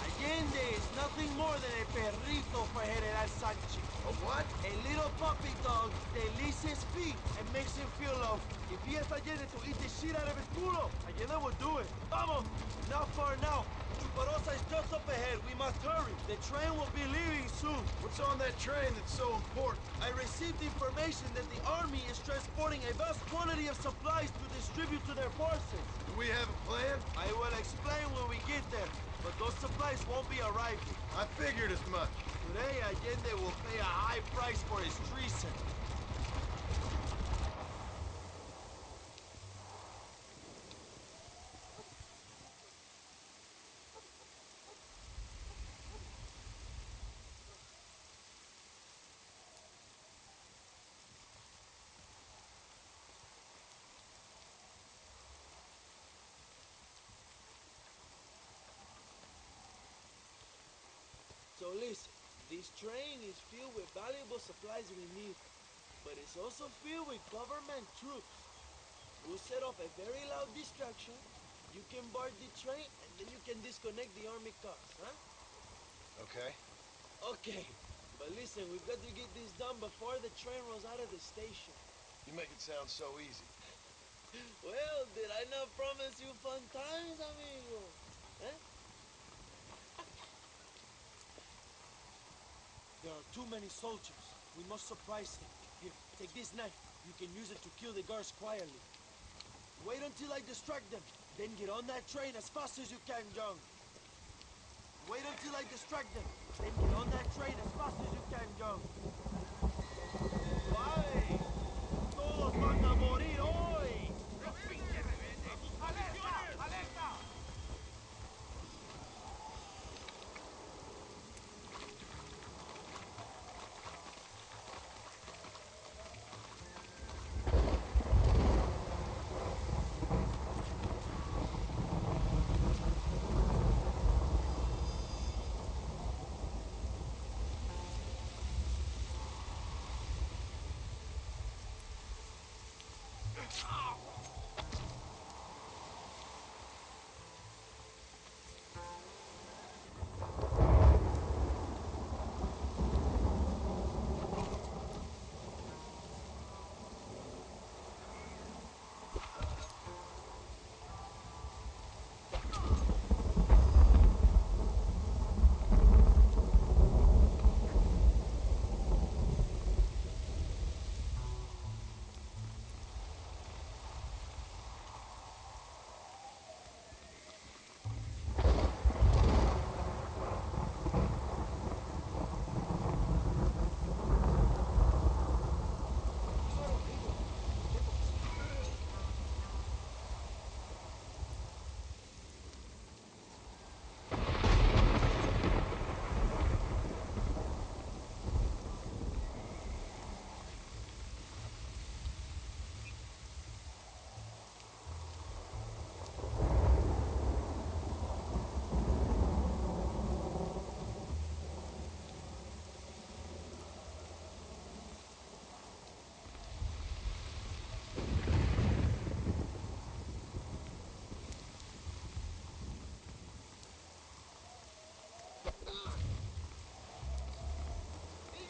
Speaker 11: Allende is nothing more than a perrito for General Sanchez.
Speaker 4: A what?
Speaker 11: A little puppy dog that licks his feet and makes him feel loved. If he has Allende to eat the shit out of his culo, Allende will do it. Vamos! Not far now. Chuparosa is just up ahead. We must hurry. The train will be leaving soon.
Speaker 4: What's on that train that's so important?
Speaker 11: I received information that the army is transporting a vast quantity of supplies to distribute to their forces.
Speaker 4: Do we have a plan?
Speaker 11: I will explain when we get there, but those supplies won't be arriving.
Speaker 4: I figured as much.
Speaker 11: Today, Allende will pay a high price for his treason. So listen, this train is filled with valuable supplies we need, but it's also filled with government troops. We'll set off a very loud distraction. You can board the train, and then you can disconnect the army cars, huh?
Speaker 4: Okay.
Speaker 11: Okay, but listen, we've got to get this done before the train rolls out of the station.
Speaker 4: You make it sound so easy.
Speaker 11: Well, did I not promise you fun times, amigo? Eh? There are too many soldiers. We must surprise them. Here, take this knife. You can use it to kill the guards quietly. Wait until I distract them. Then get on that train as fast as you can, John. Wait until I distract them. Then get on that train as fast as you can, John. ¡Suave! ¡Todos van a morir hoy!
Speaker 1: ¡Alerta! ¡Alerta!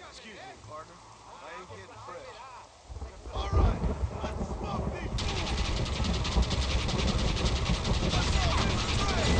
Speaker 4: Excuse me, partner. I ain't getting fresh. All right, let's smoke these fools! Let's all do the train!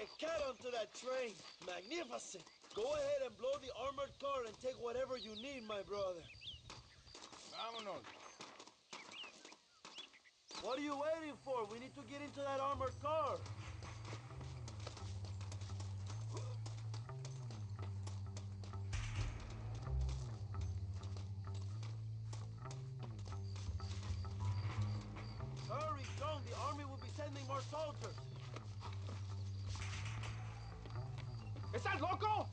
Speaker 11: a cat onto that train. Magnificent. Go ahead and blow the armored car and take whatever you need, my brother.
Speaker 4: Vámonos.
Speaker 11: What are you waiting for? We need to get into that armored car. Hurry, John. The army will be sending more soldiers.
Speaker 1: ¿Estás loco?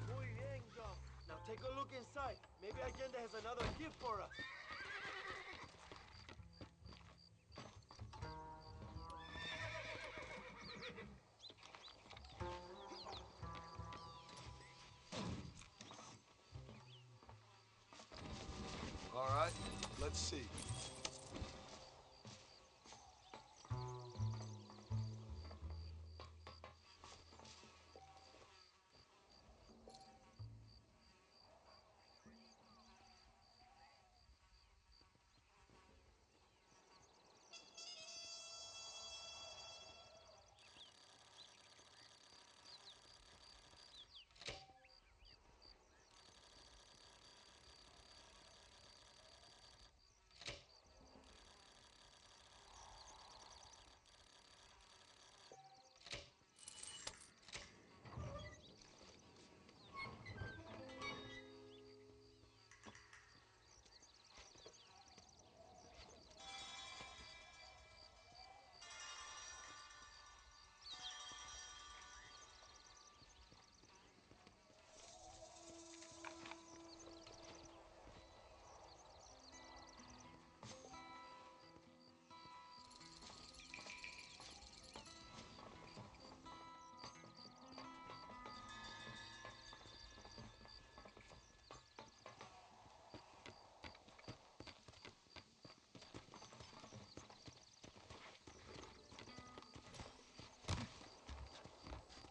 Speaker 11: Muy bien, John. Now take a look inside. Maybe Allende has another gift for us.
Speaker 4: All right, let's see.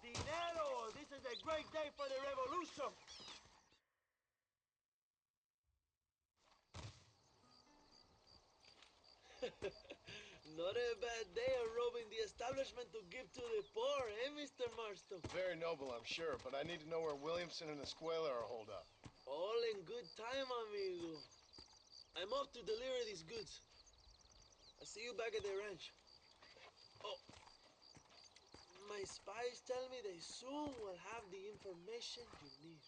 Speaker 11: Dinero! This is a great day for the revolution. Not a bad day of robbing the establishment to give to the poor, eh, Mr. Marston?
Speaker 4: Very noble, I'm sure, but I need to know where Williamson and Escuela are holed up.
Speaker 11: All in good time, amigo. I'm off to deliver these goods. I'll see you back at the ranch. Oh, my spies tell me they soon will have the information you need.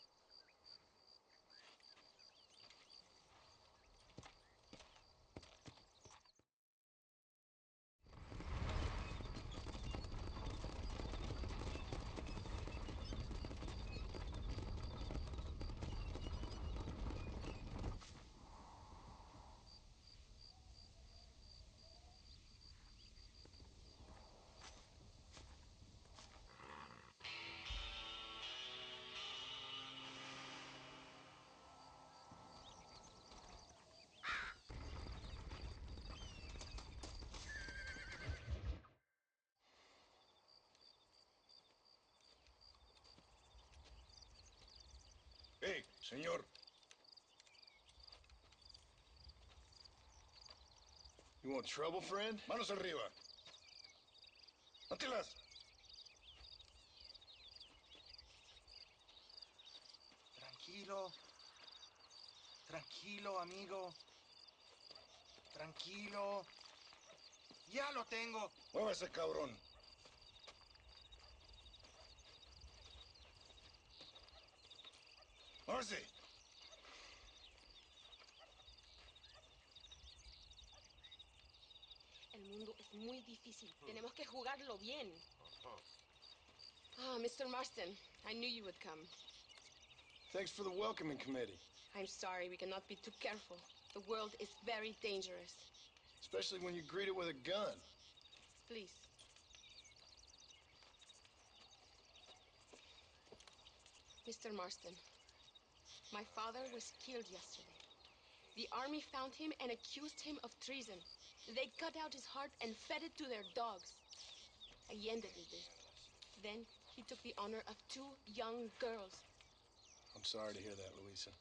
Speaker 2: Hey, señor.
Speaker 4: You want trouble, friend?
Speaker 2: Manos arriba. Ántelas.
Speaker 12: Tranquilo. Tranquilo, amigo. Tranquilo. Ya lo tengo.
Speaker 2: Muévase, cabrón. Muévase.
Speaker 3: El mundo es muy difícil. Tenemos que jugarlo bien. Ah, Mr. Marston, I knew you would come.
Speaker 4: Thanks for the welcoming committee.
Speaker 3: I'm sorry, we cannot be too careful. The world is very dangerous.
Speaker 4: Especially when you greet it with a gun.
Speaker 3: Please. Mr. Marston, my father was killed yesterday. The army found him and accused him of treason. They cut out his heart and fed it to their dogs. Allende did this. Then he took the honor of 2 young girls.
Speaker 1: I'm sorry to hear that, Luisa.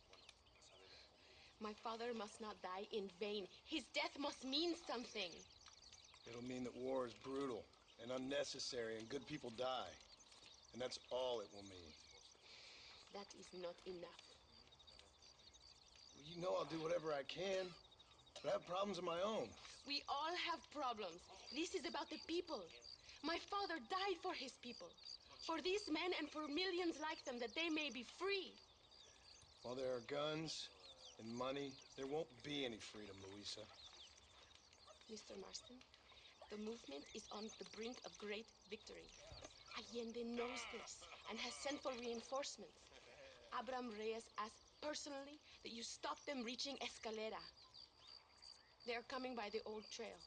Speaker 3: My father must not die in vain. His death must mean something.
Speaker 1: It'll mean that war is brutal and unnecessary and good people die. And that's all it will mean.
Speaker 3: That is not enough.
Speaker 1: Well, you know I'll do whatever I can, but I have problems of my own.
Speaker 3: We all have problems. This is about the people. My father died for his people. For these men and for millions like them, that they may be free.
Speaker 1: While there are guns and money, there won't be any freedom, Luisa.
Speaker 3: Mr. Marston, the movement is on the brink of great victory. Allende knows this and has sent for reinforcements. Abraham Reyes asked personally that you stop them reaching Escalera. They are coming by the old trail.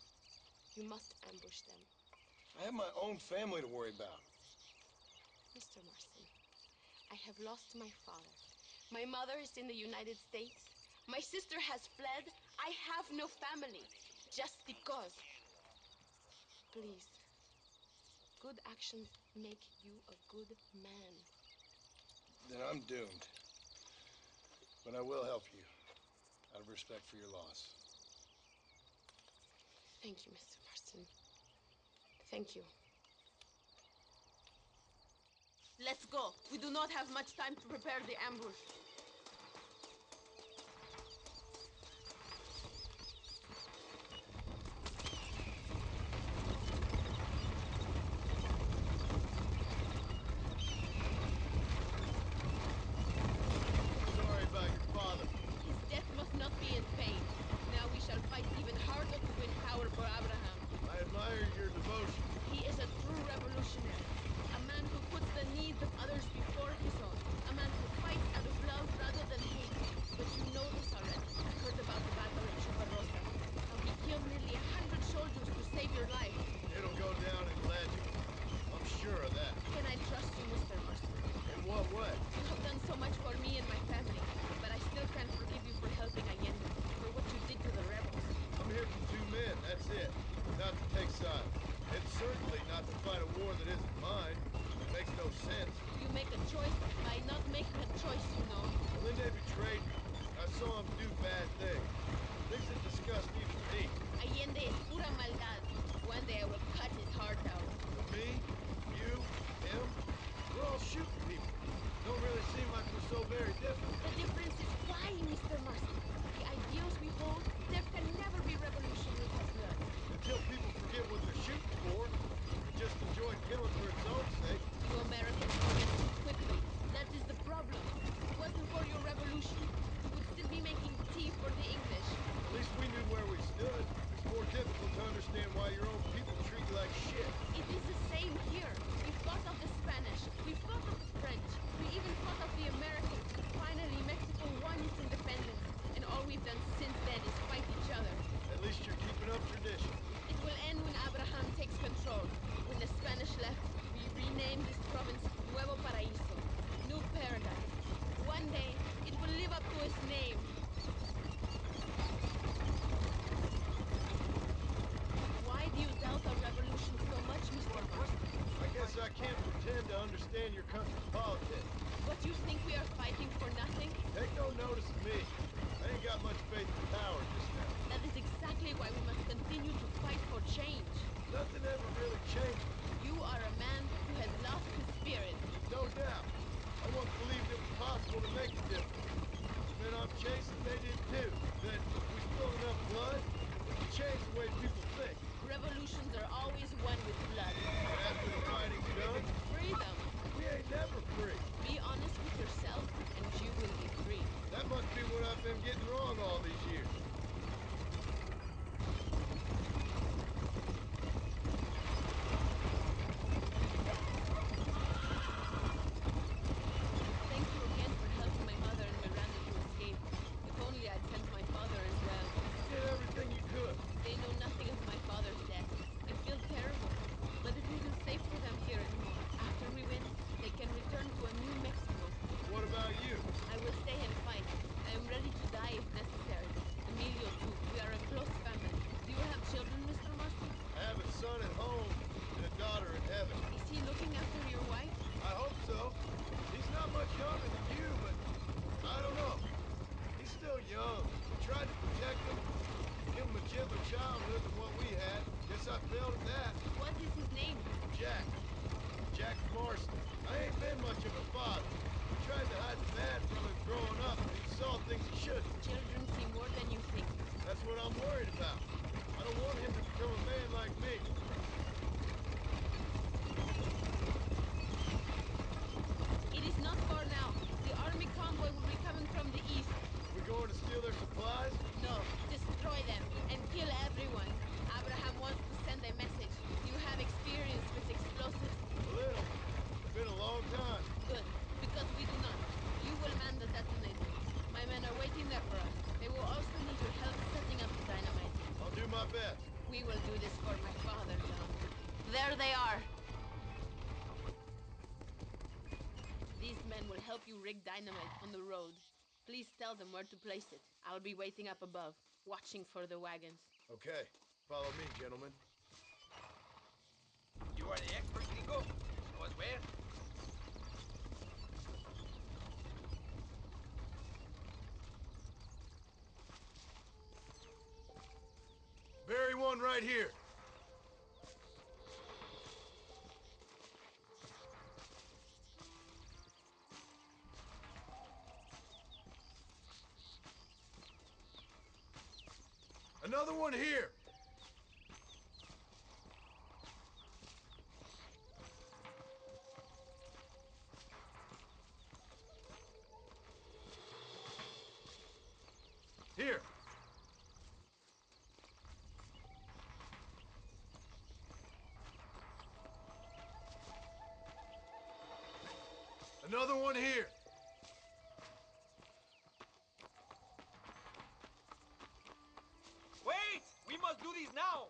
Speaker 3: You must ambush them.
Speaker 1: I have my own family to worry about.
Speaker 3: Mr. Marston, I have lost my father. My mother is in the United States. My sister has fled. I have no family. Just because. Please. Good actions make you a good man.
Speaker 1: Then I'm doomed. But I will help you, out of respect for your loss.
Speaker 3: Thank you, Mr. Marston. Thank you. Let's go. We do not have much time to prepare the ambush.
Speaker 4: Sorry about your father.
Speaker 3: His death must not be in vain. Now we shall fight even harder to win power for Abraham.
Speaker 4: I admire your devotion.
Speaker 3: He is a true revolutionary. A man who puts the needs of others before his own. A man who fights out of love rather than hate. But you know this already. I heard about the battle at Chuparosa. How he killed nearly 100 soldiers to save your life.
Speaker 4: It'll go down in legend. I'm sure of that.
Speaker 3: Can I trust you, Mr. Marston?
Speaker 4: In what way?
Speaker 3: You have done so much for me and my family. But I still can't forgive you for helping Allende. For what you did to the rebels.
Speaker 4: I'm here for 2 men, that's it. Not to take sides. And certainly not to fight a war that isn't mine. It makes no sense.
Speaker 3: You make a choice by not making a choice, you know.
Speaker 4: Allende betrayed me. I saw him do bad things. Things that disgust even me.
Speaker 3: Allende es pura maldad. One day I will cut his heart out.
Speaker 4: Me, you, him, we're all shooting people. Don't really seem like we're so very different.
Speaker 3: The difference is why, Mr. Marston. The ideals we hold, there can never be revolution without blood.
Speaker 4: Until people forget what they're shooting for, and just enjoy killing for its own sake.
Speaker 3: You Americans forget too quickly. That is the problem. If it wasn't for your revolution, we would still be making tea for the English.
Speaker 4: At least we knew where we stood. It's more difficult to understand why your own people treat you like shit.
Speaker 3: It is the same here. We fought off the Spanish. We fought off the French. We even fought off the Americans. Finally, Mexico won its independence. And all we've done since then is fight each other.
Speaker 4: At least you're keeping up tradition.
Speaker 3: It will end when Abraham takes control. When the Spanish left, we renamed this province Nuevo Paraíso, New Paradise. One day, it will live up to its name. Why do you doubt our revolution so much, Mr. Marston?
Speaker 4: I guess I can't pretend to understand your country's politics.
Speaker 3: What, you think we are fighting for nothing?
Speaker 4: Take no notice of me. I ain't got much faith in power just now.
Speaker 3: That is exactly why we must continue to fight for change.
Speaker 4: Nothing ever really changes.
Speaker 3: You are a man who has lost his spirit.
Speaker 4: No doubt. I once believed it was possible to make a difference. The men I'm chasing, they did too. That if we spilled enough blood, it could change the way people think.
Speaker 3: Revolutions are always won with blood.
Speaker 4: And after the fighting's done,
Speaker 3: Freedom.
Speaker 4: we ain't never free.
Speaker 3: Be honest with yourself, and you will be free.
Speaker 4: That must be what I've been getting wrong all these years. father. He tried to hide bad from him growing up, but he saw things he shouldn't.
Speaker 3: Children see more than you think.
Speaker 4: That's what I'm worried about. I don't want him to become a man like me.
Speaker 3: It is not far now. The army convoy will be coming from the east.
Speaker 4: We're going to steal their supplies?
Speaker 3: No, destroy them and kill everyone. Abraham wants to send a message. You have experience with explosives.
Speaker 4: A little. It's been a long time.
Speaker 3: Good, because we do not. You will man the detonator. My men are waiting there for us. They will also need your help setting up the dynamite.
Speaker 4: I'll do my best.
Speaker 3: We will do this for my father, John. There they are. These men will help you rig dynamite on the road. Please tell them where to place it. I'll be waiting up above, watching for the wagons.
Speaker 4: Okay. Follow me, gentlemen.
Speaker 12: You are the expert, Gringo. Show us where.
Speaker 4: Bury one right here. Another one here. Here. Another one here.
Speaker 12: Wait! We must do this now!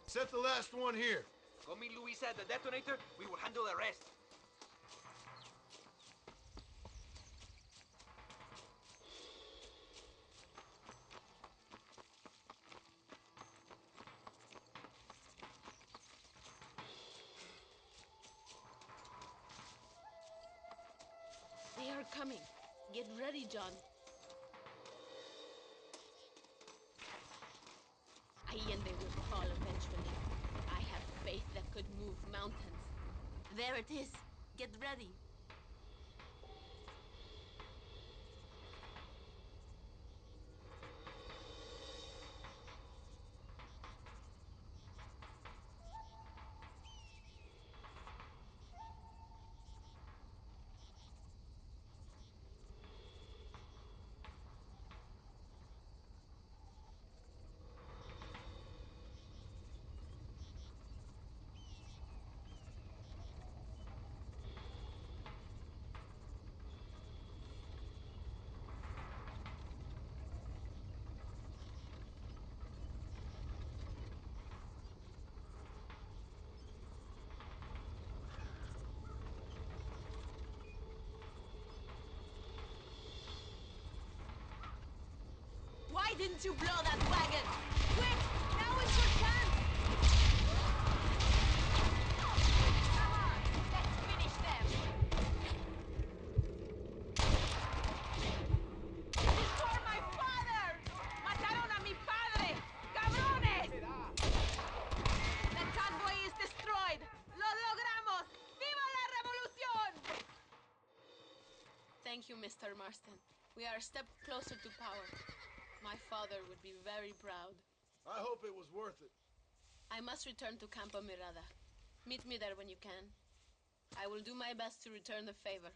Speaker 4: Set the last one here.
Speaker 12: Go meet Luisa at the detonator. We will handle the rest.
Speaker 3: They are coming. Get ready, John. Allende will fall eventually. I have faith that could move mountains. There it is. Get ready. Why didn't you blow that wagon? Quick! Now is your chance! Come on! Let's finish them! This is for my father! ¡Mataron a mi padre! ¡Cabrones! The convoy is destroyed! ¡Lo logramos! ¡Viva la revolución! Thank you, Mr. Marston. We are a step closer to power. My father would be very proud.
Speaker 4: I hope it was worth it.
Speaker 3: I must return to Campo Mirada. Meet me there when you can. I will do my best to return the favor.